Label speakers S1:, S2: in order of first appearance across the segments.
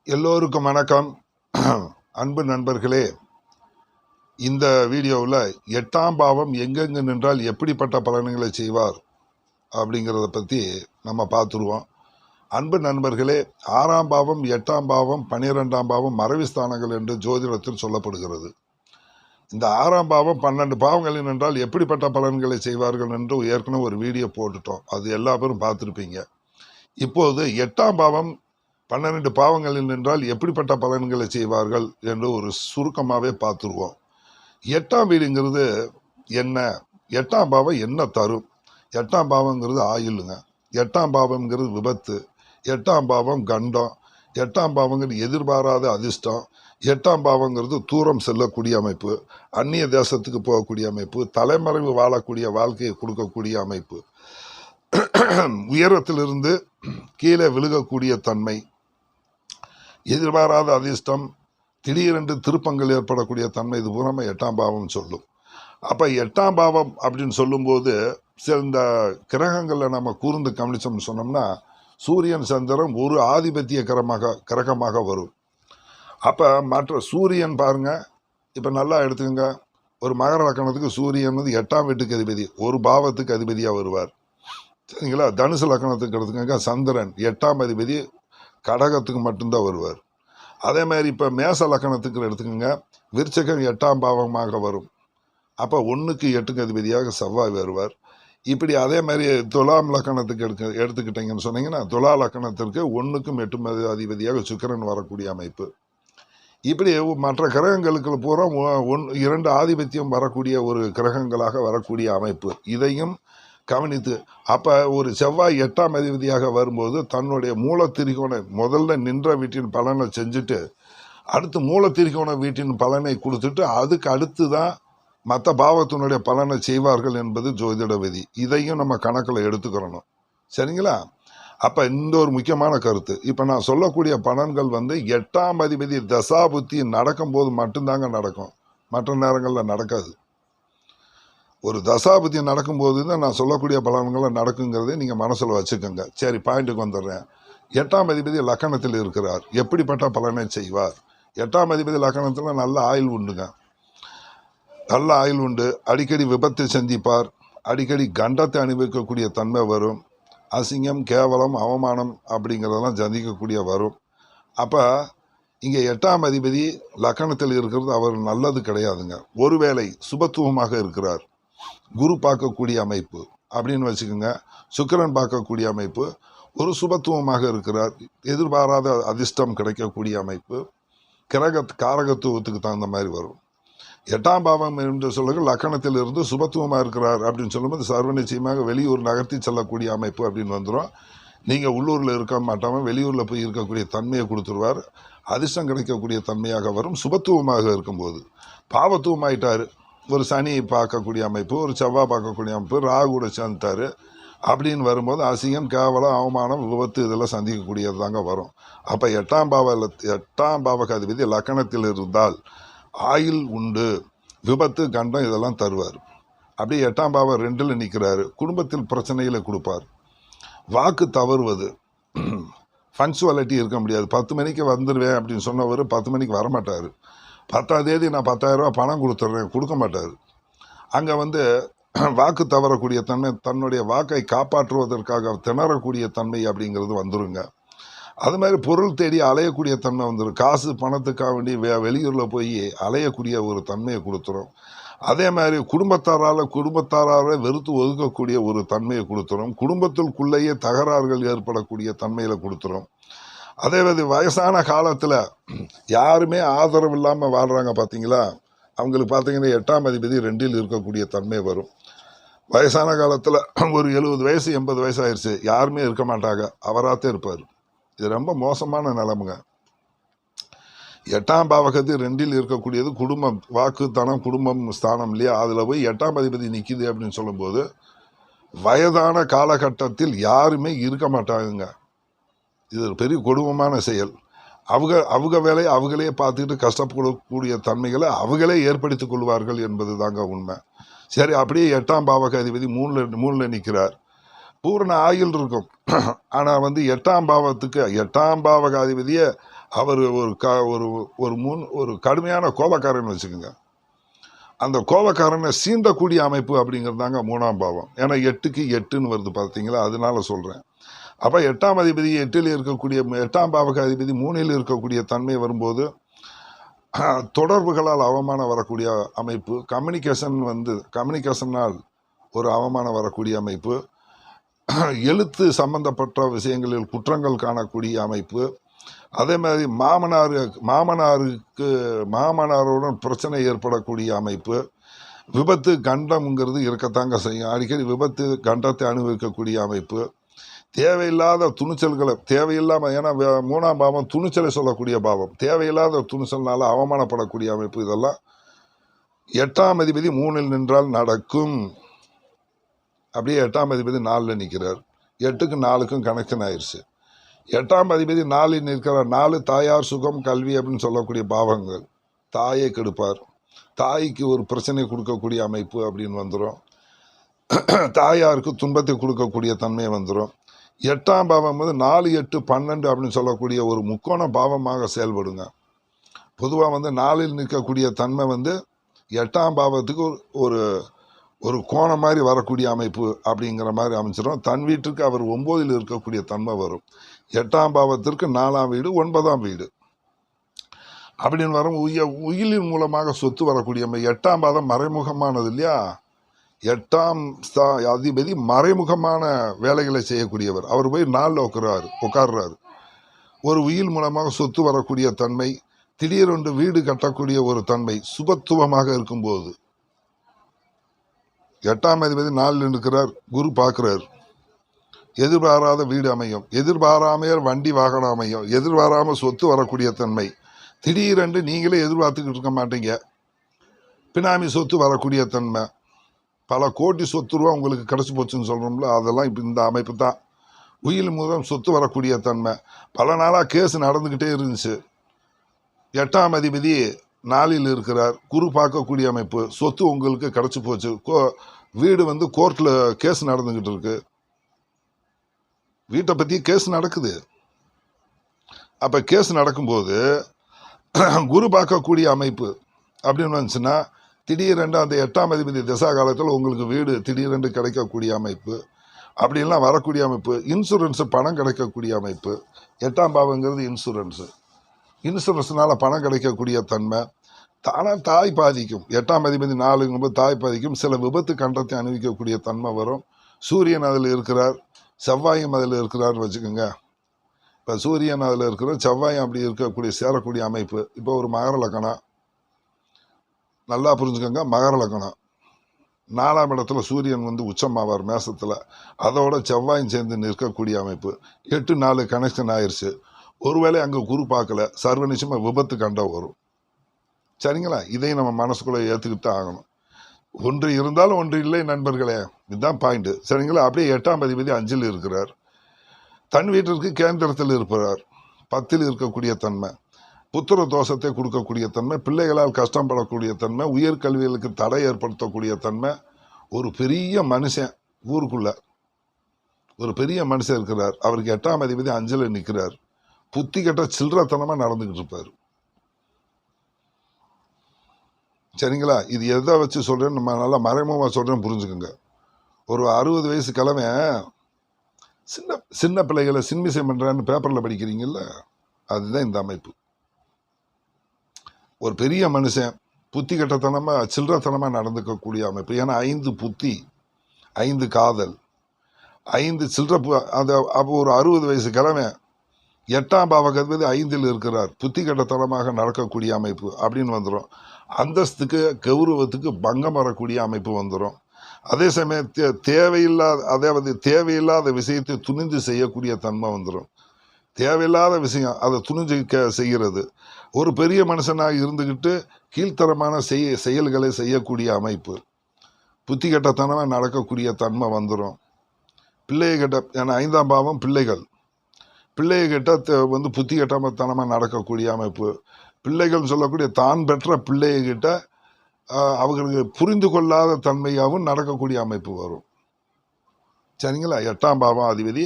S1: எல்லோருக்கும் வணக்கம். அன்பு நண்பர்களே, இந்த வீடியோவில் 8ஆம் பாவம் எங்கெங்கு நின்றால் எப்படிப்பட்ட பலன்களை செய்வார் அப்படிங்கிறத பற்றி நம்ம பார்த்துருவோம். அன்பு நண்பர்களே, 6ஆம் பாவம், 8ஆம் பாவம், 12ஆம் பாவம் மறைவுஸ்தானங்கள் என்று ஜோதிடத்தில் சொல்லப்படுகிறது. இந்த 6ஆம் பாவம் 12 பாவங்களில் நின்றால் எப்படிப்பட்ட பலன்களை செய்வார்கள் என்று ஏற்கனவே ஒரு வீடியோ போட்டுட்டோம். அது எல்லா பேரும் பார்த்துருப்பீங்க. இப்போது 8ஆம் பாவம் 12 பாவங்களில் நின்றால் எப்படிப்பட்ட பலன்களை செய்வார்கள் என்று ஒரு சுருக்கமாகவே பார்த்துருவோம். 8ஆம் வீடுங்கிறது என்ன? 8ஆம் பாவம் என்ன தரும்? 8ஆம் பாவங்கிறது ஆயுளுங்க. 8ஆம் பாவம்ங்கிறது விபத்து. 8ஆம் பாவம் கண்டம். 8ஆம் பாவங்கிறது எதிர்பாராத அதிர்ஷ்டம். 8ஆம் பாவங்கிறது தூரம் செல்லக்கூடிய அமைப்பு, அந்நிய தேசத்துக்கு போகக்கூடிய அமைப்பு, தலைமறைவு வாழக்கூடிய வாழ்க்கையை கொடுக்கக்கூடிய அமைப்பு, உயரத்திலிருந்து கீழே விழுகக்கூடிய தன்மை, எதிர்பாராத அதிர்ஷ்டம், திடீரென்று திருப்பங்கள் ஏற்படக்கூடிய தன்மை, இது பூராம 8ஆம் பாவம் சொல்லும். அப்போ 8ஆம் பாவம் அப்படின்னு சொல்லும்போது இந்த கிரகங்களில் நம்ம கூர்ந்து கவனிச்சோம்னு சொன்னோம்னா சூரியன் சந்திரன் ஒரு ஆதிபத்திய கிரகமாக வரும். அப்போ மற்ற சூரியன் பாருங்க, இப்போ நல்லா எடுத்துக்கோங்க, ஒரு மகர லக்கணத்துக்கு சூரியன் வந்து 8ஆம் வீட்டுக்கு அதிபதி, ஒரு பாவத்துக்கு அதிபதியாக வருவார். சரிங்களா? தனுசு லக்கணத்துக்கு எடுத்துக்கோங்க, சந்திரன் 8ஆம் அதிபதி கடகத்துக்கு மட்டும்தான் வருவார். அதே மாதிரி இப்போ மேச லக்கணத்துக்கு எடுத்துக்கோங்க, விருச்சகம் 8ஆம் பாவமாக வரும். அப்போ 1க்கு 8க்கு அதிபதியாக செவ்வாய் வருவார். இப்படி அதே மாதிரி துலாம் லக்கணத்துக்கு எடுத்துக்கிட்டீங்கன்னு சொன்னீங்கன்னா, துலா லக்கணத்திற்கு 1க்கும் 8க்கும் அதிபதியாக சுக்கிரன் வரக்கூடிய அமைப்பு. இப்படி மற்ற கிரகங்களுக்கு பூரா 2 ஆதிபத்தியம் வரக்கூடிய ஒரு கிரகங்களாக வரக்கூடிய அமைப்பு. இதையும் கவனித்து, அப்போ ஒரு செவ்வாய் 8ஆம் அதிபதியாக வரும்போது தன்னுடைய மூலத்திரிகோண முதல்ல நின்ற வீட்டின் பலனை செஞ்சுட்டு அடுத்து மூலத்திரிகோண வீட்டின் பலனை கொடுத்துட்டு அதுக்கு அடுத்து தான் மற்ற பாவத்தினுடைய பலனை செய்வார்கள் என்பது ஜோதிட விதி. இதையும் நம்ம கணக்கில் எடுத்துக்கிறணும். சரிங்களா? அப்போ இந்த ஒரு முக்கியமான கருத்து, இப்போ நான் சொல்லக்கூடிய பலன்கள் வந்து 8ஆம் அதிபதி தசாபுத்தி நடக்கும்போது மட்டும்தாங்க நடக்கும், மற்ற நேரங்களில் நடக்காது. ஒரு தசாபுத்தி நடக்கும்போது தான் நான் சொல்லக்கூடிய பலன்களை நடக்குங்கிறதே நீங்கள் மனசில் வச்சுக்கோங்க. சரி, பாயிண்ட்டுக்கு வந்துடுறேன். 8ஆம் அதிபதி லக்கணத்தில் இருக்கிறார், எப்படிப்பட்ட பலனை செய்வார்? 8ஆம் அதிபதி லக்கணத்தில் நல்ல ஆயுள் உண்டுங்க, நல்ல ஆயுள் உண்டு. அடிக்கடி விபத்தை சந்திப்பார், அடிக்கடி கண்டத்தை அனுபவிக்கக்கூடிய தன்மை வரும், அசிங்கம், கேவலம், அவமானம் அப்படிங்கிறதெல்லாம் சந்திக்கக்கூடிய வரும். அப்போ இங்கே 8ஆம் அதிபதி லக்கணத்தில் இருக்கிறது அவர் நல்லது கிடையாதுங்க. ஒருவேளை சுபத்துவமாக இருக்கிறார், குரு பார்க்கக்கூடிய அமைப்பு அப்படின்னு வச்சுக்கோங்க, சுக்கிரன் பார்க்கக்கூடிய அமைப்பு, ஒரு சுபத்துவமாக இருக்கிறார், எதிர்பாராத அதிர்ஷ்டம் கிடைக்கக்கூடிய அமைப்பு, காரகத்துவத்துக்கு தகுந்த மாதிரி வரும். 8ஆம் பாவம் என்று சொல்லுங்கள் லக்கணத்தில் இருந்து சுபத்துவமாக இருக்கிறார் அப்படின்னு சொல்லும்போது சர்வ நிச்சயமாக வெளியூர் நகர்த்தி செல்லக்கூடிய அமைப்பு அப்படின்னு வந்துடும். நீங்கள் உள்ளூரில் இருக்க மாட்டாமல் வெளியூரில் போய் இருக்கக்கூடிய தன்மையை கொடுத்துருவார், அதிர்ஷ்டம் கிடைக்கக்கூடிய தன்மையாக வரும். சுபத்துவமாக இருக்கும்போது பாவத்துவமாயிட்டார், ஒரு சனி பார்க்கக்கூடிய அமைப்பு, ஒரு செவ்வாய் பார்க்கக்கூடிய அமைப்பு, ராகு கூட சேர்ந்துட்டார் அப்படின்னு வரும்போது அசிங்கம், கேவலம், அவமானம், விபத்து இதெல்லாம் சந்திக்கக்கூடியது தாங்க வரும். அப்போ 8ஆம் பாவக அதிபதி லக்கணத்தில் இருந்தால் ஆயுள் உண்டு, விபத்து, கண்டம் இதெல்லாம் தருவார். அப்படியே 8ஆம் பாவம் 2ல் நிற்கிறாரு, குடும்பத்தில் பிரச்சனைகளை கொடுப்பார். வாக்கு தவறுவது, பங்க்சுவாலிட்டி இருக்க முடியாது. 10 மணிக்கு வந்துடுவேன் அப்படின்னு சொன்னவர் 10 மணிக்கு வரமாட்டார். 10ஆம் தேதி நான் 10,000 ரூபா பணம் கொடுத்துட்றேன், கொடுக்க மாட்டார். அங்கே வந்து வாக்கு தவறக்கூடிய தன்மை, தன்னுடைய வாக்கை காப்பாற்றுவதற்காக திணறக்கூடிய தன்மை அப்படிங்கிறது வந்துருங்க. அது மாதிரி பொருள் தேடி அலையக்கூடிய தன்மை வந்துடும், காசு பணத்துக்காக வேண்டி வெளியூரில் போய் அலையக்கூடிய ஒரு தன்மையை கொடுத்துரும். அதே மாதிரி குடும்பத்தாரால் வெறுத்து ஒதுக்கக்கூடிய ஒரு தன்மையை கொடுத்துரும். குடும்பத்திற்குள்ளேயே தகராறுகள் ஏற்படக்கூடிய தன்மையில் கொடுத்துரும். அதே மாதிரி வயசான காலத்தில் யாருமே ஆதரவு இல்லாமல் வாழ்கிறாங்க பார்த்தீங்களா, அவங்களுக்கு பார்த்தீங்கன்னா 8ஆம் அதிபதி 2ல் இருக்கக்கூடிய தன்மை வரும். வயசான காலத்தில் ஒரு 70 வயசு 80 வயசு ஆயிடுச்சு, யாருமே இருக்க மாட்டாங்க, அவராகத்தே இருப்பார். இது ரொம்ப மோசமான நிலைமைங்க. 8ஆம் பாவகத்து 2ல் இருக்கக்கூடியது குடும்பம், வாக்கு, தனம், குடும்பம் ஸ்தானம் இல்லையா, அதில் போய் 8ஆம் அதிபதி நிற்கிது அப்படின்னு சொல்லும்போது வயதான காலகட்டத்தில் யாருமே இருக்க மாட்டாங்க. இது ஒரு பெரிய கொடுமையான செயல். அவங்க வேலையை அவங்களே பார்த்துக்கிட்டு கஷ்டப்படக்கூடிய தன்மைகளை அவங்களே ஏற்படுத்தி கொள்வார்கள் என்பது தாங்க உண்மை. சரி, அப்படியே 8ஆம் பாவக அதிபதி 3ல் நிற்கிறார். பூரண ஆயுள் இருக்கும். ஆனால் வந்து 8ஆம் பாவத்துக்கு 8ஆம் பாவகாதிபதியை அவர் ஒரு கடுமையான கோபக்காரன்னு வச்சுக்கோங்க. அந்த கோபக்காரனை சீண்டக்கூடிய அமைப்பு அப்படிங்கிறது தாங்க 3ஆம் பாவம். ஏன்னா 8க்கு 8ன்னு வருது பார்த்தீங்களா, அதனால சொல்கிறேன். அப்போ 8ஆம் அதிபதி 8ல் இருக்கக்கூடிய 8ஆம் பாவக அதிபதி 3ல் இருக்கக்கூடிய தன்மை வரும்போது தொடர்புகளால் அவமானம் வரக்கூடிய அமைப்பு, கம்யூனிகேஷனால் ஒரு அவமானம் வரக்கூடிய அமைப்பு, எழுத்து சம்பந்தப்பட்ட விஷயங்களில் குற்றங்கள் காணக்கூடிய அமைப்பு, அதே மாதிரி மாமனாருடன் பிரச்சனை ஏற்படக்கூடிய அமைப்பு, விபத்து கண்டம்ங்கிறது இருக்கத்தாங்க செய்யும். அடிக்கடி விபத்து கண்டத்தை அனுபவிக்கக்கூடிய அமைப்பு, தேவையில்லாத துணிச்சல்களை தேவையில்லாமல், ஏன்னா 3ஆம் பாவம் துணிச்சலை சொல்லக்கூடிய பாவம், தேவையில்லாத துணிச்சல்னால அவமானப்படக்கூடிய அமைப்பு, இதெல்லாம் 8ஆம் அதிபதி 3ல் நின்றால் நடக்கும். அப்படியே 8ஆம் அதிபதி 4ல் நிற்கிறார். 8க்கு 4க்கும் கனெக்ஷன் ஆயிடுச்சு. 8ஆம் அதிபதி 4ல் நிற்கிறார். 4 தாயார், சுகம், கல்வி அப்படின்னு சொல்லக்கூடிய பாவங்கள். தாயை கெடுப்பார், தாய்க்கு ஒரு பிரச்சனை கொடுக்கக்கூடிய அமைப்பு அப்படின்னு வந்துடும். தாயாருக்கு துன்பத்தை கொடுக்கக்கூடிய தன்மை வந்துடும். 8ஆம் பாவம் வந்து 4, 8, 12 அப்படின்னு சொல்லக்கூடிய ஒரு முக்கோண பாவமாக செயல்படுங்க. பொதுவாக வந்து 4ல் நிற்கக்கூடிய தன்மை வந்து 8ஆம் பாவத்துக்கு ஒரு கோணம் மாதிரி வரக்கூடிய அமைப்பு அப்படிங்கிற மாதிரி அமைச்சிடும். தன் வீட்டுக்கு அவர் 9ல் இருக்கக்கூடிய தன்மை வரும். 8ஆம் பாவத்திற்கு 4ஆம் வீடு, 9ஆம் வீடு அப்படின்னு வரும். உயிலின் மூலமாக சொத்து வரக்கூடிய 8ஆம் பாதம் மறைமுகமானது இல்லையா. 8ஆம் அதிபதி மறைமுகமான வேலைகளை செய்யக்கூடியவர். அவர் போய் 4ல் உட்கார்றாரு. ஒரு உயில் மூலமாக சொத்து வரக்கூடிய தன்மை, திடீரென்று வீடு கட்டக்கூடிய ஒரு தன்மை சுபத்துவமாக இருக்கும்போது. 8ஆம் அதிபதி 4ல் இருக்கிறார், குரு பார்க்கிறார். எதிர்பாராத வீடு அமையும், எதிர்பாராமல் வண்டி வாகனம் அமையும், எதிர்பாராமல் சொத்து வரக்கூடிய தன்மை. திடீரென்று நீங்களே எதிர்பார்த்துக்கிட்டு இருக்க மாட்டீங்க, பினாமி சொத்து வரக்கூடிய தன்மை. பல கோடி சொத்து ரூபா உங்களுக்கு கிடச்சி போச்சுன்னு சொல்கிறோம்ல, அதெல்லாம் இப்போ இந்த அமைப்பு தான். உயில் மூலம் சொத்து வரக்கூடிய தன்மை. பல நாளாக கேஸ் நடந்துக்கிட்டே இருந்துச்சு. 8ஆம் அதிபதி 4ல் இருக்கிறார், குரு பார்க்கக்கூடிய அமைப்பு. சொத்து உங்களுக்கு கிடச்சி போச்சு. வீடு வந்து கோர்ட்டில் கேஸ் நடந்துக்கிட்டு இருக்கு, வீட்டை பற்றி கேஸ் நடக்குது. அப்போ கேஸ் நடக்கும்போது குரு பார்க்கக்கூடிய அமைப்பு அப்படின்னு வந்துச்சுன்னா, திடீரென்று அந்த 8ஆம் அதிபதி திசா காலத்தில் உங்களுக்கு வீடு திடீரென்று கிடைக்கக்கூடிய அமைப்பு, அப்படின்லாம் வரக்கூடிய அமைப்பு. இன்சூரன்ஸு பணம் கிடைக்கக்கூடிய அமைப்பு. 8ஆம் பாவங்கிறது இன்சூரன்ஸ்னால பணம் கிடைக்கக்கூடிய தன்மை. ஆனால் தாய் பாதிக்கும். 8ஆம் அதிபதி 4ங்கும்போது தாய் பாதிக்கும். சில விபத்து கண்டத்தை அனுபவிக்கக்கூடிய தன்மை வரும். சூரியன் அதில் இருக்கிறார், செவ்வாயும் அதில் இருக்கிறார்னு வச்சுக்கோங்க. இப்போ சூரியன் அதில் இருக்கிற, செவ்வாயும் அப்படி இருக்கக்கூடிய சேரக்கூடிய அமைப்பு. இப்போ ஒரு மகர லக்கணம், நல்லா புரிஞ்சுக்கோங்க. மகர லக்கணம் 4ஆம் இடத்துல சூரியன் வந்து உச்சமாவார் மேசத்தில், அதோட செவ்வாயும் சேர்ந்து நிற்கக்கூடிய அமைப்பு. 8, 4 கனெக்ஷன் ஆயிடுச்சு. ஒருவேளை அங்கே குரு பார்க்கல, சர்வ நிச்சயமாக விபத்து கண்டம் வரும். சரிங்களா, இதையும் நம்ம மனசுக்குள்ளே ஏற்றுக்கிட்டு ஆகணும். ஒன்று இருந்தாலும் ஒன்று இல்லை நண்பர்களே, இதுதான் பாயிண்ட்டு. சரிங்களா. அப்படியே 8ஆம் அதிபதி 5ல் இருக்கிறார், தன் வீட்டிற்கு கேந்திரத்தில் இருப்பார். 10ல் இருக்கக்கூடிய தன்மை, புத்திர தோஷத்தை கொடுக்கக்கூடிய தன்மை, பிள்ளைகளால் கஷ்டப்படக்கூடிய தன்மை, உயர்கல்விகளுக்கு தடை ஏற்படுத்தக்கூடிய தன்மை. ஒரு பெரிய மனுஷன் ஊருக்குள்ள ஒரு பெரிய மனுஷன் இருக்கிறார், அவருக்கு 8ஆம் அதிபதி 5ல் நிற்கிறார். புத்தி கட்ட சில்லறத்தனமாக நடந்துக்கிட்டு இருப்பார். சரிங்களா. இது எதை வச்சு சொல்கிறேன்னு நம்ம நல்லா மறைமுகமாக சொல்கிறேன்னு புரிஞ்சுக்கோங்க. ஒரு 60 வயசு கிழமை சின்ன பிள்ளைகளை சின்மிசை பண்ணுறான்னு பேப்பரில் படிக்கிறீங்கல்ல, அதுதான் இந்த அமைப்பு. ஒரு பெரிய மனுஷன் புத்தி கட்டத்தனமாக சில்லறத்தனமாக நடந்துக்கக்கூடிய அமைப்பு. ஏன்னா 5 புத்தி, 5 காதல், 5 சில்லற. அப்போ ஒரு 60 வயசு கிழமை 8ஆம் பாவகதிபதி 5ல் இருக்கிறார், புத்தி கட்டத்தனமாக நடக்கக்கூடிய அமைப்பு அப்படின்னு வந்துடும். அந்தஸ்துக்கு கௌரவத்துக்கு பங்கம் வரக்கூடிய அமைப்பு வந்துடும். அதே சமயம் தேவையில்லாத விஷயத்தை துணிந்து செய்யக்கூடிய தன்மை வந்துடும். தேவையில்லாத விஷயம் அதை துணிஞ்சு செய்கிறது. ஒரு பெரிய மனுஷனாக இருந்துக்கிட்டு கீழ்த்தரமான செயல்களை செய்யக்கூடிய அமைப்பு, புத்தி கட்டத்தனமாக நடக்கக்கூடிய தன்மை வந்துடும். பிள்ளைகிட்ட, ஏன்னா 5ஆம் பாவம் பிள்ளைகிட்ட வந்து புத்தி கட்டத்தனமாக நடக்கக்கூடிய அமைப்பு. பிள்ளைகள் சொல்லக்கூடிய தான் பெற்ற பிள்ளைகிட்ட அவங்களுக்கு புரிந்து கொள்ளாத தன்மையாகவும் நடக்கக்கூடிய அமைப்பு வரும். சரிங்களா. 8ஆம் பாவம் அதிபதி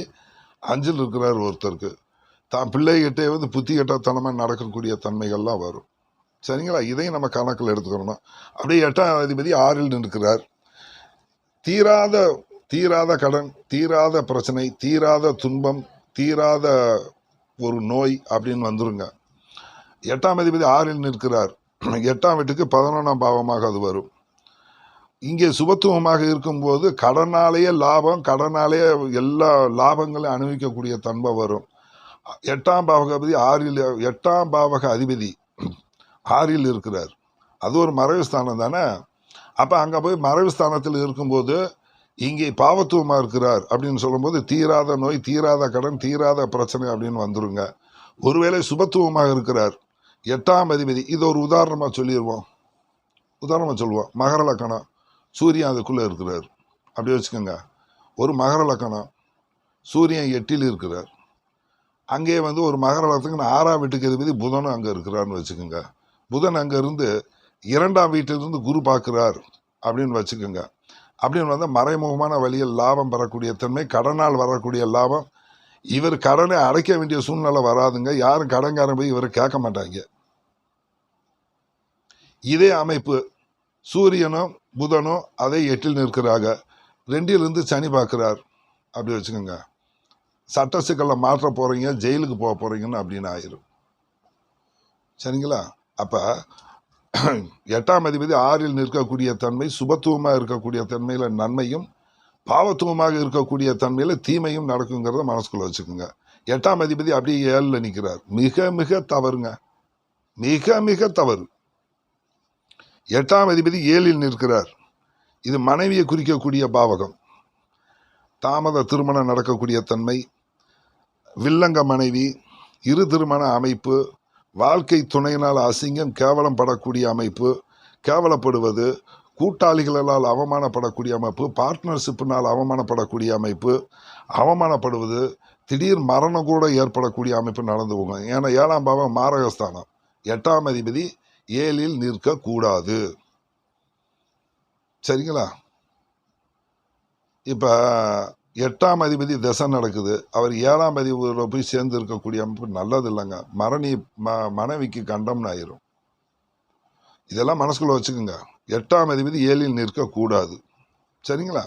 S1: 5ல் இருக்கிறார் ஒருத்தருக்கு. தான் பிள்ளைகிட்டே வந்து புத்தி கெட்டத்தனமாக நடக்கக்கூடிய தன்மைகள்லாம் வரும். சரிங்களா. இதையும் நம்ம கணக்கில் எடுத்துக்கணும். அப்படியே 8ஆம் அதிபதி 6ல் நிற்கிறார். தீராத தீராத கடன், தீராத பிரச்சனை, தீராத துன்பம், தீராத ஒரு நோய் அப்படின்னு வந்துருங்க. 8ஆம் அதிபதி 6ல் நிற்கிறார். 8ஆம் வீட்டுக்கு 11ஆம் பாவமாக அது வரும். இங்கே சுபத்துவமாக இருக்கும்போது கடனாலேயே லாபம், கடனாலேயே எல்லா லாபங்களையும் அனுபவிக்கக்கூடிய தன்மை வரும். 8ஆம் பாவக அதிபதி 8ஆம் பாவக அதிபதி 6ல் இருக்கிறார். அது ஒரு மறைவு ஸ்தானம் தானே. அப்போ அங்கே போய் மறைவு ஸ்தானத்தில் இருக்கும்போது இங்கே பாவத்துவமாக இருக்கிறார் அப்படின்னு சொல்லும்போது தீராத நோய், தீராத கடன், தீராத பிரச்சனை அப்படின்னு வந்துருங்க. ஒருவேளை சுபத்துவமாக இருக்கிறார் 8ஆம் அதிபதி, இது ஒரு உதாரணமாக சொல்லிடுவோம். உதாரணமாக சொல்லுவோம். மகர லக்கணம், சூரியன் அதுக்குள்ளே இருக்கிறார் அப்படி வச்சுக்கோங்க. ஒரு மகர லக்கணம், சூரியன் 8ல் இருக்கிறார். அங்கே வந்து ஒரு மகர லக்கணத்துக்கு 6ஆம் வீட்டுக்கு அதிபதி புதனும் அங்கே இருக்கிறார்னு வச்சுக்கோங்க. புதன் அங்கே இருந்து 2ஆம் வீட்டிலிருந்து குரு பார்க்குறார் அப்படின்னு வச்சுக்கோங்க. அப்படின்னு வந்து மறைமுகமான வழியில் லாபம் பெறக்கூடிய தன்மை, கடனால் வரக்கூடிய லாபம். இவர் கடனை அடைக்க வேண்டிய சூழ்நிலை வராதுங்க. யாரும் கடன்காரன் போய் இவரை கேட்க மாட்டாங்க. இதே அமைப்பு சூரியனும் புதனும் அதை 8ல் நிற்கிறாங்க. 2லிருந்து சனி பார்க்கிறார் அப்படி வச்சுக்கோங்க. சட்ட சிக்கலில் மாற்ற போகிறீங்க, ஜெயிலுக்கு போக போகிறீங்கன்னு அப்படின்னு ஆயிரும். சரிங்களா. அப்போ 8ஆம் அதிபதி 6ல் நிற்கக்கூடிய தன்மை சுபத்துவமாக இருக்கக்கூடிய தன்மையில் நன்மையும், பாவத்துவமாக இருக்கக்கூடிய தன்மையில் தீமையும் நடக்குங்கிறத மனசுக்குள்ள வச்சுக்கோங்க. 8ஆம் அதிபதி அப்படியே 7ல் நிற்கிறார். மிக மிக தவறுங்க, மிக மிக தவறு. 8ஆம் அதிபதி 7ல் நிற்கிறார். இது மனைவியை குறிக்கக்கூடிய பாவகம். தாமத திருமணம் நடக்கக்கூடிய தன்மை, வில்லங்க மனைவி, இரு திருமண அமைப்பு, வாழ்க்கை துணையினால் அசிங்கம் கேவலம் படக்கூடிய அமைப்பு, கேவலப்படுவது, கூட்டாளிகளால் அவமானப்படக்கூடிய அமைப்பு, பார்ட்னர்ஷிப்பினால் அவமானப்படக்கூடிய அமைப்பு, அவமானப்படுவது, திடீர் மரணம் கூட ஏற்படக்கூடிய அமைப்பு நடந்து போகும். ஏன்னா 7ஆம் பாவம் மாரகஸ்தானம். 8ஆம் அதிபதி 7ல் நிற்கக்கூடாது. சரிங்களா. இப்போ 8ஆம் அதிபதி தசை நடக்குது, அவர் 7ஆம் அதிபதியோட போய் சேர்ந்து இருக்கக்கூடிய அமைப்பு நல்லது இல்லைங்க. மனைவிக்கு கண்டம்னு ஆயிரும். இதெல்லாம் மனசுக்குள்ள வச்சுக்கோங்க. 8ஆம் அதிபதி 7ல் நிற்கக்கூடாது. சரிங்களா.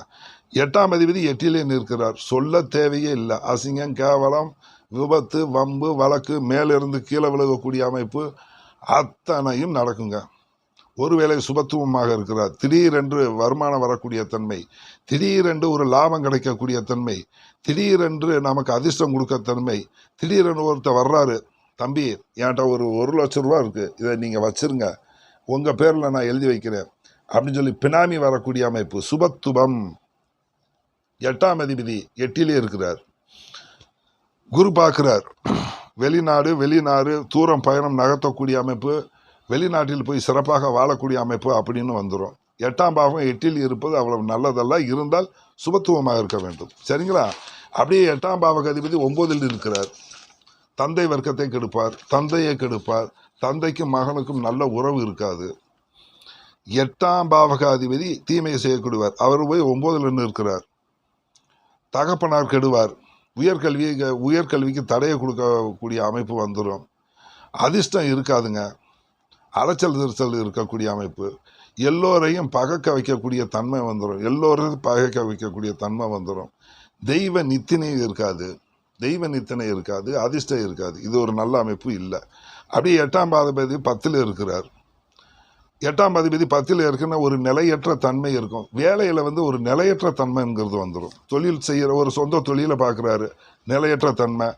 S1: 8ஆம் அதிபதி 8லே நிற்கிறார். சொல்ல தேவையே இல்லை. அசிங்கம், கேவலம், விபத்து, வம்பு, வழக்கு, மேலிருந்து கீழே விலகக்கூடிய அமைப்பு அத்தனையும் நடக்குங்க. ஒருவேளை சுபத்துவமாக இருக்கிறார், திடீரென்று வருமானம் வரக்கூடிய தன்மை, திடீரென்று ஒரு லாபம் கிடைக்கக்கூடிய தன்மை, திடீரென்று நமக்கு அதிர்ஷ்டம் கொடுக்க தன்மை, திடீரென்று ஒருத்தர் வர்றாரு, தம்பி என்கிட்ட ஒரு 1,00,000 ரூபா இருக்குது, இதை நீங்கள் வச்சிருங்க, உங்கள் பேரில் நான் எழுதி வைக்கிறேன் அப்படின்னு சொல்லி பினாமி வரக்கூடிய அமைப்பு சுபத்துவம். 8ஆம் அதிபதி 8லே இருக்கிறார். குரு பார்க்கிறார். வெளிநாடு தூரம் பயணம் நகர்த்தக்கூடிய அமைப்பு, வெளிநாட்டில் போய் சிறப்பாக வாழக்கூடிய அமைப்பு அப்படின்னு வந்துடும். 8ஆம் பாவம் 8ல் இருப்பது அவ்வளவு நல்லதல்ல, இருந்தால் சுபத்துவமாக இருக்க வேண்டும். சரிங்களா. அப்படியே 8ஆம் பாவக அதிபதி 9ல் இருக்கிறார். தந்தை வர்க்கத்தை கெடுப்பார், தந்தையை கெடுப்பார், தந்தைக்கும் மகனுக்கும் நல்ல உறவு இருக்காது. 8ஆம் பாவக அதிபதி தீமையை செய்யக்கூடியவர். அவர் போய் 9ல் இருக்கிறார். தகப்பனார் கெடுவார். உயர்கல்விக்கு தடையை கொடுக்கக்கூடிய அமைப்பு வந்துடும். அதிர்ஷ்டம் இருக்காதுங்க. அலைச்சல் திருச்சல் இருக்கக்கூடிய அமைப்பு, எல்லோரையும் பகைக்க வைக்கக்கூடிய தன்மை வந்துடும். எல்லோரையும் பகைக்க வைக்கக்கூடிய தன்மை வந்துடும். தெய்வ நித்தினை இருக்காது, அதிர்ஷ்டம் இருக்காது. இது ஒரு நல்ல அமைப்பு இல்லை. அப்படியே 8ஆம் அதிபதி 10ல் இருக்கிறார். 8ஆம் அதிபதி 10ல் இருக்குன்னா ஒரு நிலையற்ற தன்மை இருக்கும். வேலையில் வந்து ஒரு நிலையற்ற தன்மைங்கிறது வந்துடும். தொழில் செய்கிற ஒரு சொந்த தொழிலை பார்க்குறாரு, நிலையற்ற தன்மை.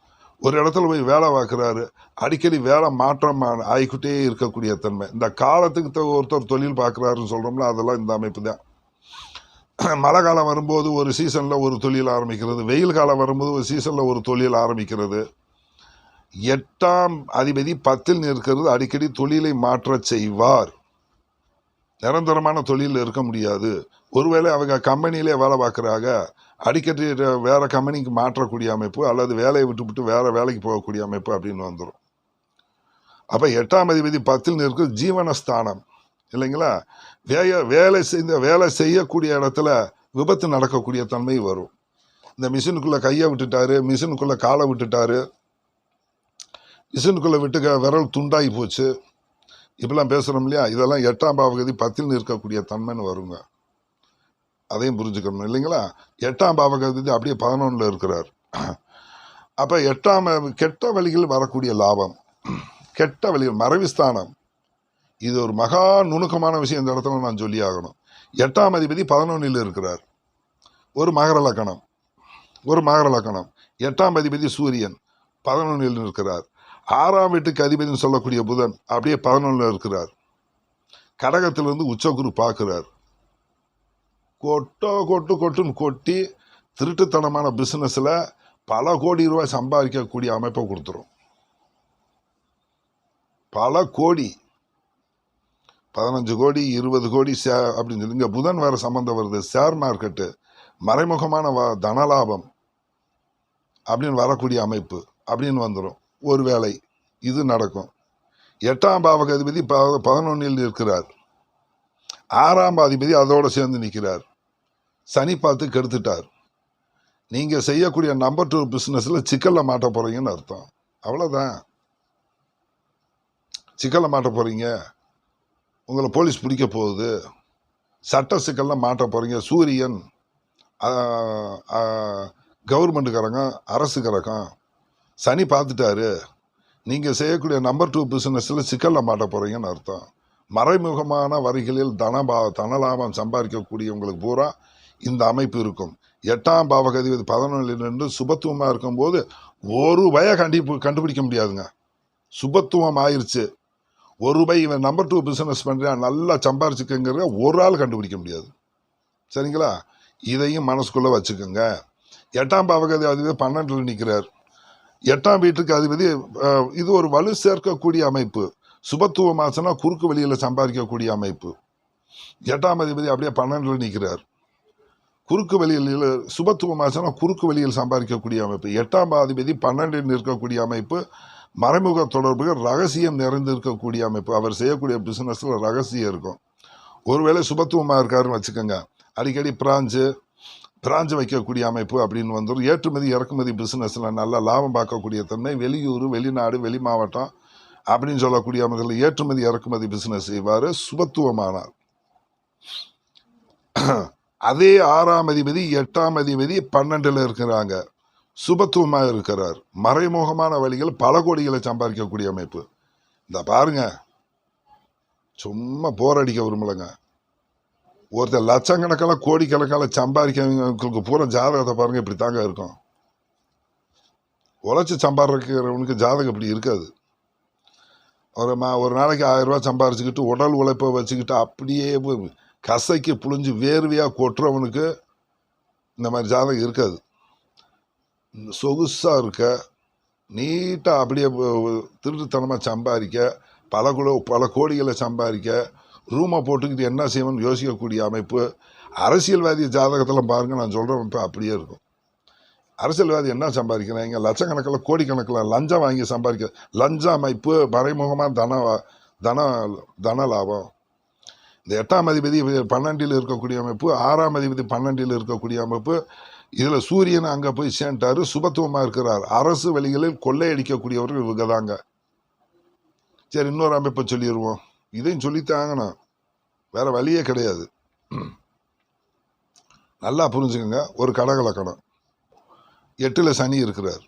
S1: ஒரு இடத்துல போய் வேலை பார்க்குறாரு, அடிக்கடி வேலை மாற்றம் ஆகிக்கிட்டே இருக்கக்கூடிய தன்மை. இந்த காலத்துக்கு ஒருத்தர் தொழில் பார்க்குறாருன்னு சொல்கிறோம்ல, அதெல்லாம் இந்த அமைப்பு தான். மழை காலம் வரும்போது ஒரு சீசனில் ஒரு தொழில் ஆரம்பிக்கிறது, வெயில் காலம் வரும்போது ஒரு சீசனில் ஒரு தொழில் ஆரம்பிக்கிறது. 8ஆம் அதிபதி 10ல் நிற்கிறது. அடிக்கடி தொழிலை மாற்ற செய்வார். நிரந்தரமான தொழிலில் இருக்க முடியாது. ஒருவேளை அவங்க கம்பெனியிலே வேலை பார்க்குறாங்க, அடிக்கடி வேறு கம்பெனிக்கு மாற்றக்கூடிய அமைப்பு, அல்லது வேலையை விட்டுவிட்டு வேறு வேலைக்கு போகக்கூடிய அமைப்பு அப்படின்னு வந்துடும். அப்போ 8ஆம் அதிபதி 10ல் நிற்க ஜீவனஸ்தானம் இல்லைங்களா. வேலை செய்யக்கூடிய இடத்துல விபத்து நடக்கக்கூடிய தன்மை வரும். இந்த மிஷினுக்குள்ளே கையை விட்டுட்டாரு, மிஷினுக்குள்ளே காலை விட்டுட்டாரு, மிஷினுக்குள்ளே விட்டு விரல் துண்டாகி போச்சு, இப்பெல்லாம் பேசுகிறோம் இல்லையா? இதெல்லாம் 8ஆம் பாவகதி 10ல் இருக்கக்கூடிய தன்மைன்னு வருங்க. அதையும் புரிஞ்சுக்கணும் இல்லைங்களா? 8ஆம் பாவகதி அப்படியே 11ல் இருக்கிறார். அப்போ 8ஆம் கெட்ட வழிகள் வரக்கூடிய லாபம், கெட்ட வழிகள் மறைவுஸ்தானம், இது ஒரு மகா நுணுக்கமான விஷயம். இந்த இடத்துல நான் சொல்லி ஆகணும். 8ஆம் அதிபதி 11ல் இருக்கிறார். ஒரு மகர லக்கணம், 8ஆம் அதிபதி சூரியன் 11ல் இருக்கிறார். 6ஆம் வீட்டுக்கு அதிபதினு சொல்லக்கூடிய புதன் அப்படியே 11ல் இருக்கிறார். கடகத்திலிருந்து உச்சகுரு பார்க்கிறார். கொட்டுன்னு கொட்டி திருட்டுத்தனமான பிசினஸ்ல பல கோடி ரூபாய் சம்பாதிக்கக்கூடிய அமைப்பை கொடுத்துரும். பல கோடி, 15 கோடி 20 கோடி அப்படின்னு சொல்லி. இங்க புதன் வேற சம்பந்தம் வருது. ஷேர் மார்க்கெட்டு, மறைமுகமான தனலாபம் அப்படின்னு வரக்கூடிய அமைப்பு அப்படின்னு வந்துடும். ஒருவேளை இது நடக்கும். 8ஆம் பாவக அதிபதி 11ல் இருக்கிறார். 6ஆம் அதிபதி அதோட சேர்ந்து நிற்கிறார். சனி பார்த்து கெடுத்துட்டார். நீங்க செய்யக்கூடிய நம்பர் 2 பிசினஸ்ல சிக்கல்ல மாட்ட போறீங்கன்னு அர்த்தம். அவ்வளவுதான். சிக்கல்ல மாட்ட போறீங்க, உங்களை போலீஸ் பிடிக்க போகுது, சட்ட சிக்கல்ல மாட்ட போறீங்க. சூரியன் கவர்மெண்ட்டுக்காரங்க, அரசுக்காரங்க, சனி பார்த்துட்டாரு. நீங்கள் செய்யக்கூடிய நம்பர் 2 பிஸ்னஸில் சிக்கலில் மாட்ட போகிறீங்கன்னு அர்த்தம். மறைமுகமான வரிகளில் தனலாபம் சம்பாதிக்கக்கூடியவங்களுக்கு பூரா இந்த அமைப்பு இருக்கும். 8ஆம் பாவகதிபதி 11ல் நின்று சுபத்துவமாக இருக்கும்போது ஒரு பய கண்டுபிடிக்க முடியாதுங்க. சுபத்துவம் ஆயிடுச்சு, ஒரு ரூபாய் இவன் நம்பர் 2 பிஸ்னஸ் பண்ணுறான் நல்லா சம்பாரிச்சுக்கங்கிறத ஒரு ஆள் கண்டுபிடிக்க முடியாது. சரிங்களா? இதையும் மனசுக்குள்ளே வச்சுக்கோங்க. 8ஆம் பாவகதி அதிபதி 12ல் நிற்கிறார். 8ஆம் வீட்டுக்கு அதிபதி இது ஒரு வலு சேர்க்கக்கூடிய அமைப்பு. சுபத்துவம் ஆச்சுன்னா குறுக்கு வழியில் சம்பாதிக்கக்கூடிய அமைப்பு. 8ஆம் அதிபதி அப்படியே 12ல் நிற்கிறார். குறுக்கு வழியில் சுபத்துவம் ஆச்சுன்னா குறுக்கு வழியில் சம்பாதிக்கக்கூடிய அமைப்பு. 8ஆம் அதிபதி 12ல் நிற்கக்கூடிய அமைப்பு. மறைமுக தொடர்புகள், ரகசியம் நிறைந்து இருக்கக்கூடிய அமைப்பு. அவர் செய்யக்கூடிய பிசினஸ்ல ரகசியம் இருக்கும். ஒருவேளை சுபத்துவமாக இருக்காருன்னு வச்சுக்கோங்க, அடிக்கடி பிராஞ்சு வைக்கக்கூடிய அமைப்பு அப்படின்னு வந்துடும். ஏற்றுமதி இறக்குமதி பிசினஸ்ல நல்லா லாபம் பார்க்கக்கூடிய தன்மை. வெளியூர், வெளிநாடு, வெளி மாவட்டம் அப்படின்னு சொல்லக்கூடிய அமைப்பில் ஏற்றுமதி இறக்குமதி பிசினஸ் செய்வார் சுபத்துவமானார். அதே 6ஆம் அதிபதி 8ஆம் அதிபதி 12ல் இருக்கிறாங்க, சுபத்துவமாக இருக்கிறார். மறைமுகமான வழிகள் பல கோடிகளை சம்பாதிக்கக்கூடிய அமைப்பு. இந்த பாருங்க, சும்மா போர் அடிக்க விரும்பலைங்க. ஒருத்தர் லட்சக்கணக்கில் கோடிக்கணக்கில் சம்பாதிக்கிறவங்களுக்கு பூரா ஜாதகத்தை பாருங்க, இப்படி தாங்க இருக்கும். உழைச்சி சம்பாதிக்கிறவனுக்கு ஜாதகம் இப்படி இருக்காது. ஒரு நாளைக்கு 1000 ரூபா சம்பாரிச்சுக்கிட்டு உடல் உழைப்பை வச்சுக்கிட்டு அப்படியே கசைக்கு புழிஞ்சு வேர்வையாக கொட்டுறவனுக்கு இந்த மாதிரி ஜாதகம் இருக்காது. சொகுசாக இருக்க, நீட்டாக அப்படியே திருட்டுத்தனமாக சம்பாதிக்க, பல கோடிகளை சம்பாதிக்க, ரூமை போட்டுக்கிட்டு என்ன செய்யணும்னு யோசிக்கக்கூடிய அமைப்பு. அரசியல்வாதி ஜாதகத்தில் பாருங்க, நான் சொல்கிற அமைப்பு அப்படியே இருக்கும். அரசியல்வாதி என்ன சம்பாதிக்கிறாங்க? லட்சக்கணக்கில் கோடிக்கணக்கில் லஞ்சம் வாங்கி சம்பாதிக்க, லஞ்ச அமைப்பு, மறைமுகமாக தன லாபம். இந்த 8ஆம் அதிபதி 12ல் இருக்கக்கூடிய அமைப்பு, 6ஆம் அதிபதி 12ல் இருக்கக்கூடிய அமைப்பு. இதில் சூரியன் அங்கே போய் சேர்ந்துட்டாரு, சுபத்துவமாக இருக்கிறார். அரசு வழிகளில் கொள்ளையடிக்கக்கூடியவர்கள் இவங்க தாங்க. சரி, இன்னொரு அமைப்பை சொல்லிடுவோம். இதையும் சொல்லித்தாங்கணும், வேற வழியே கிடையாது. நல்லா புரிஞ்சுக்கோங்க. ஒரு கடகலக்கணம், 8ல் சனி இருக்கார்.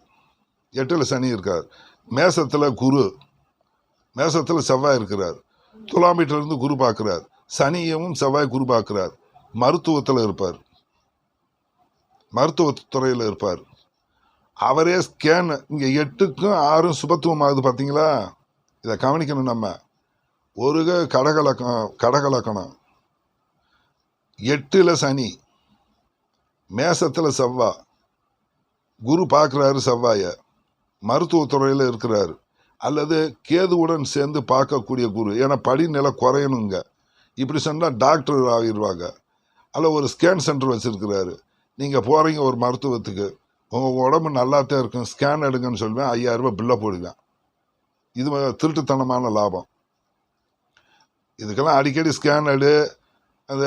S1: மேசத்தில் குரு, மேசத்தில் செவ்வாய் இருக்கிறார். துலாம் வீட்டிலிருந்து குரு பார்க்கிறார். சனியவும் செவ்வாய் குரு பார்க்கிறார். மருத்துவத்தில் இருப்பார், மருத்துவத்துறையில் இருப்பார். அவரே ஸ்கேன். இங்கே 8க்கும் 6ம் சுபத்துவம் ஆகுது பார்த்தீங்களா? இதை கவனிக்கணும். நம்ம ஒரு கடகலக்கணம் 8ல் சனி, மேசத்தில் செவ்வாய், குரு பார்க்குறாரு செவ்வாயை, மருத்துவத்துறையில் இருக்கிறாரு. அல்லது கேதுவுடன் சேர்ந்து பார்க்கக்கூடிய குரு, ஏன்னா படிநிலை குறையணுங்க. இப்படி சொன்னால் டாக்டர் ஆகிடுவாங்க. அல்ல ஒரு ஸ்கேன் சென்டர் வச்சுருக்கிறாரு. நீங்கள் போகிறீங்க ஒரு மருத்துவத்துக்கு, உங்கள் உடம்பு நல்லாத்தான் இருக்கும், ஸ்கேன் எடுங்கன்னு சொல்லுவேன், 5000 ரூபாய் பில்லை போடுவேன். இது திருட்டுத்தனமான லாபம். இதுக்கெல்லாம் அடிக்கடி ஸ்கேன் எடு, அந்த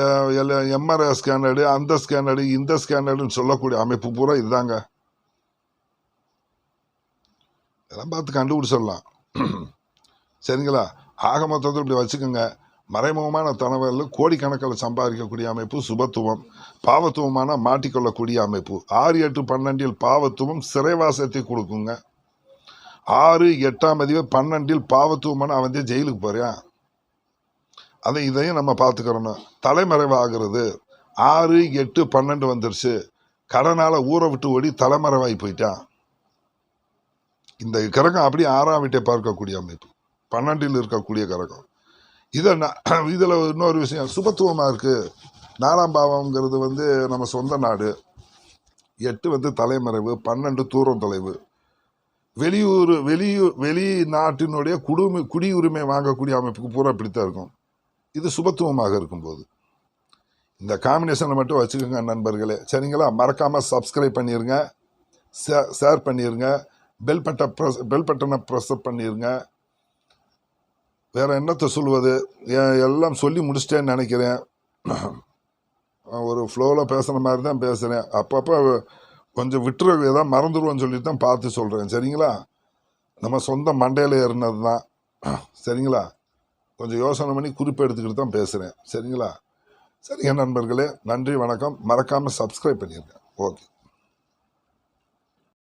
S1: எம்ஆர்ஐ ஸ்கேனரு, அந்த ஸ்கேனரு, இந்த ஸ்கேனருன்னு சொல்லக்கூடிய அமைப்பு பூரா இதுதாங்க. இதெல்லாம் பார்த்து கண்டுபிடிச்சிடலாம். சரிங்களா? ஆக மொத்தத்தில் இப்படி வச்சுக்கோங்க. மறைமுகமான தனவர்கள் கோடிக்கணக்கில் சம்பாதிக்கக்கூடிய அமைப்பு சுபத்துவம், பாவத்துவமான மாட்டிக்கொள்ளக்கூடிய அமைப்பு. 6, 8, 12 பாவத்துவம் சிறைவாசத்தை கொடுக்குங்க. 6, 8ஆம் அதிபதி 12 பாவத்துவமான அவன் ஜெயிலுக்கு போறியான். இதையும் நம்ம பார்த்துக்கிறோம். தலைமறைவாகிறது 6, 8, 12 வந்துருச்சு. கடனால ஊரை விட்டு ஓடி தலைமறைவாகி போயிட்டான். இந்த கிரகம் அப்படியே 6ஆம் வீட்டை பார்க்கக்கூடிய அமைப்பு, 12 இருக்கக்கூடிய கிரகம். இதில் இன்னொரு விஷயம் சுபத்துவமாக இருக்குது. 4ஆம் பாவம்ங்கிறது நம்ம சொந்த நாடு, 8 தலைமறைவு, 12 தூரம் தொலைவு. வெளிநாட்டினுடைய குடியுரிமை வாங்கக்கூடிய அமைப்புக்கு பூரா இப்படித்தான் இருக்கும். இது சுபத்துவமாக இருக்கும்போது இந்த காம்பினேஷனை மட்டும் வச்சுக்கோங்க நண்பர்களே. சரிங்களா? மறக்காமல் சப்ஸ்கிரைப் பண்ணிடுங்க, ஷேர் பண்ணிடுங்க, பெல் பட்டனை ப்ரெஸ் பண்ணிடுங்க. வேற என்னத்தை சொல்லுவது, எல்லாம் சொல்லி முடிச்சிட்டேன்னு நினைக்கிறேன். ஒரு ஃப்ளோவில் பேசுகிற மாதிரி தான் பேசுகிறேன். அப்பப்போ கொஞ்சம் விட்டுரு, ஏதாவது மறந்துடுவோன்னு சொல்லிட்டு தான் பார்த்து சொல்கிறேன். சரிங்களா? நம்ம சொந்த மண்டையில் ஏறினது தான். சரிங்களா? கொஞ்சம் யோசனை பண்ணி குறிப்பு எடுத்துக்கிட்டு தான் பேசுகிறேன். சரிங்களா? சரிங்க நண்பர்களே, நன்றி, வணக்கம். மறக்காமல் சப்ஸ்கிரைப் பண்ணிடுங்க. ஓகே.